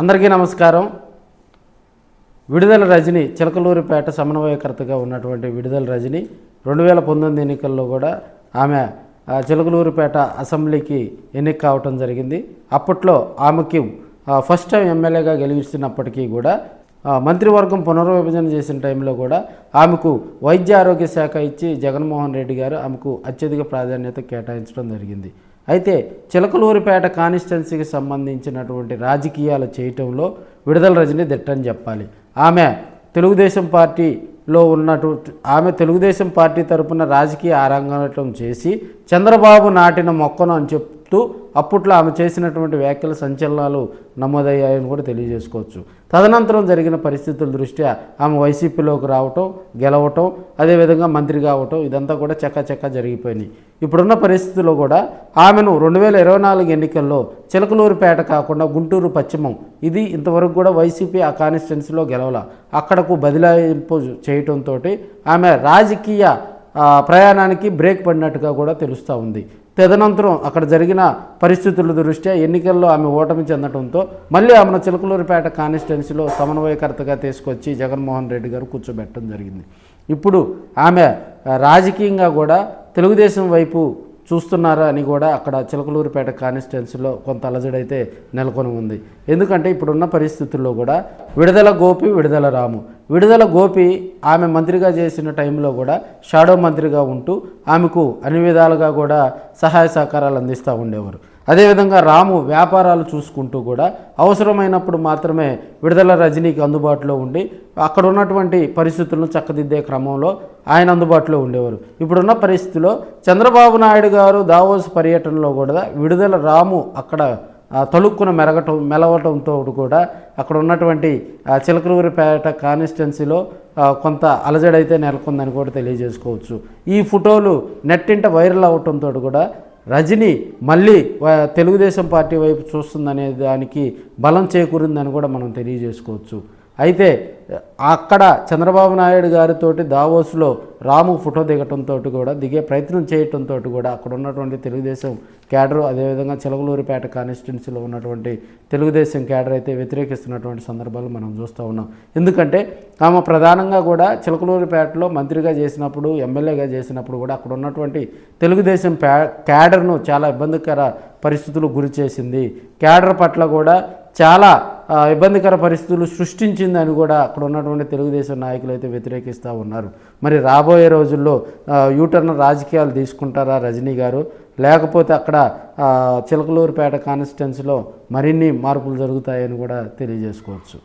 అందరికీ నమస్కారం. విడుదల రజని చిలకలూరిపేట సమన్వయకర్తగా ఉన్నటువంటి విడుదల రజని 2019 ఎన్నికల్లో కూడా ఆమె చిలకలూరిపేట అసెంబ్లీకి ఎన్నిక కావటం జరిగింది. అప్పట్లో ఆమెకి ఫస్ట్ టైం ఎమ్మెల్యేగా గెలిచినప్పటికీ కూడా మంత్రివర్గం పునర్విభజన చేసిన టైంలో కూడా ఆమెకు వైద్య ఆరోగ్య శాఖ ఇచ్చి జగన్మోహన్ రెడ్డి గారు ఆమెకు అత్యధిక ప్రాధాన్యత కేటాయించడం జరిగింది. అయితే చిలకలూరిపేట కాన్స్టిట్యున్సీకి సంబంధించినటువంటి రాజకీయాలు చేయటంలో విడుదల రజని దిట్టని చెప్పాలి. ఆమె తెలుగుదేశం పార్టీ తరపున రాజకీయ ఆరంగేట్రం చేసి చంద్రబాబు నాటిన మొక్కను అని చెప్తూ అప్పట్లో ఆమె చేసినటువంటి వ్యాఖ్యలు సంచలనాలు నమోదయ్యాయని కూడా తెలియజేసుకోవచ్చు. తదనంతరం జరిగిన పరిస్థితుల దృష్ట్యా ఆమె వైసీపీలోకి రావటం, గెలవటం, అదేవిధంగా మంత్రి కావటం ఇదంతా కూడా చక్కచక్క జరిగిపోయినాయి. ఇప్పుడున్న పరిస్థితుల్లో కూడా ఆమెను 2024 ఎన్నికల్లో చిలకలూరిపేట కాకుండా గుంటూరు పశ్చిమం ఇది ఇంతవరకు కూడా వైసీపీ ఆ కాన్స్టిట్యున్సీలో గెలవాల అక్కడకు బదిలాయింపు చేయటంతో ఆమె రాజకీయ ప్రయాణానికి బ్రేక్ పడినట్టుగా కూడా తెలుస్తూ ఉంది. తదనంతరం అక్కడ జరిగిన పరిస్థితుల దృష్ట్యా ఎన్నికల్లో ఆమె ఓటమి చెందడంతో మళ్ళీ ఆమెను చిలకలూరిపేట కాన్స్టిట్యున్సీలో సమన్వయకర్తగా తీసుకొచ్చి జగన్మోహన్ రెడ్డి గారు కూర్చోబెట్టడం జరిగింది. ఇప్పుడు ఆమె రాజకీయంగా కూడా తెలుగుదేశం వైపు చూస్తున్నారా అని కూడా అక్కడ చిలకలూరిపేట కాన్స్టిట్యున్సీలో కొంత అలజడైతే నెలకొని ఉంది. ఎందుకంటే ఇప్పుడున్న పరిస్థితుల్లో కూడా విడుదల గోపి, విడుదల రాము. విడుదల గోపి ఆమె మంత్రిగా చేసిన టైంలో కూడా షాడో మంత్రిగా ఉంటూ ఆమెకు అన్ని విధాలుగా కూడా సహాయ సహకారాలు అందిస్తూ ఉండేవారు. అదేవిధంగా రాము వ్యాపారాలు చూసుకుంటూ కూడా అవసరమైనప్పుడు మాత్రమే విడుదల రజనీకి అందుబాటులో ఉండి అక్కడ ఉన్నటువంటి పరిస్థితులను చక్కదిద్దే క్రమంలో ఆయన అందుబాటులో ఉండేవారు. ఇప్పుడున్న పరిస్థితిలో చంద్రబాబు నాయుడు గారు దావోస్ పర్యటనలో కూడా విడుదల రాము అక్కడ తలుక్కున మెలవటంతో కూడా అక్కడ ఉన్నటువంటి చిలకలూరిపేట కాన్స్టిట్యున్సీలో కొంత అలజడైతే నెలకొందని కూడా తెలియజేసుకోవచ్చు. ఈ ఫోటోలు నెట్టింట వైరల్ అవటంతో కూడా రజని మళ్ళీ తెలుగుదేశం పార్టీ వైపు చూస్తుందనే దానికి బలం చేకూరిందని కూడా మనం తెలియజేసుకోవచ్చు. అయితే అక్కడ చంద్రబాబు నాయుడు గారితో దావోస్లో రాము ఫోటో దిగటంతో కూడా దిగే ప్రయత్నం చేయటంతో కూడా అక్కడ ఉన్నటువంటి తెలుగుదేశం క్యాడరు, అదేవిధంగా చిలకలూరిపేట కాన్స్టిట్యున్సీలో ఉన్నటువంటి తెలుగుదేశం క్యాడర్ అయితే వ్యతిరేకిస్తున్నటువంటి సందర్భాలు మనం చూస్తూ ఉన్నాం. ఎందుకంటే ఆమె ప్రధానంగా కూడా చిలకలూరిపేటలో మంత్రిగా చేసినప్పుడు, ఎమ్మెల్యేగా చేసినప్పుడు కూడా అక్కడ ఉన్నటువంటి తెలుగుదేశం క్యాడర్ను చాలా ఇబ్బందికర పరిస్థితులు గురి చేసింది. క్యాడర్ పట్ల కూడా చాలా ఇబ్బందికర పరిస్థితులు సృష్టించిందని కూడా అక్కడ ఉన్నటువంటి తెలుగుదేశం నాయకులు అయితే వ్యతిరేకిస్తూ ఉన్నారు. మరి రాబోయే రోజుల్లో యూటర్న్ రాజకీయాలు తీసుకుంటారా రజనీ గారు, లేకపోతే అక్కడ చిలకలూరిపేట కాన్స్టిట్యున్సీలో మరిన్ని మార్పులు జరుగుతాయని కూడా తెలియజేసుకోవచ్చు.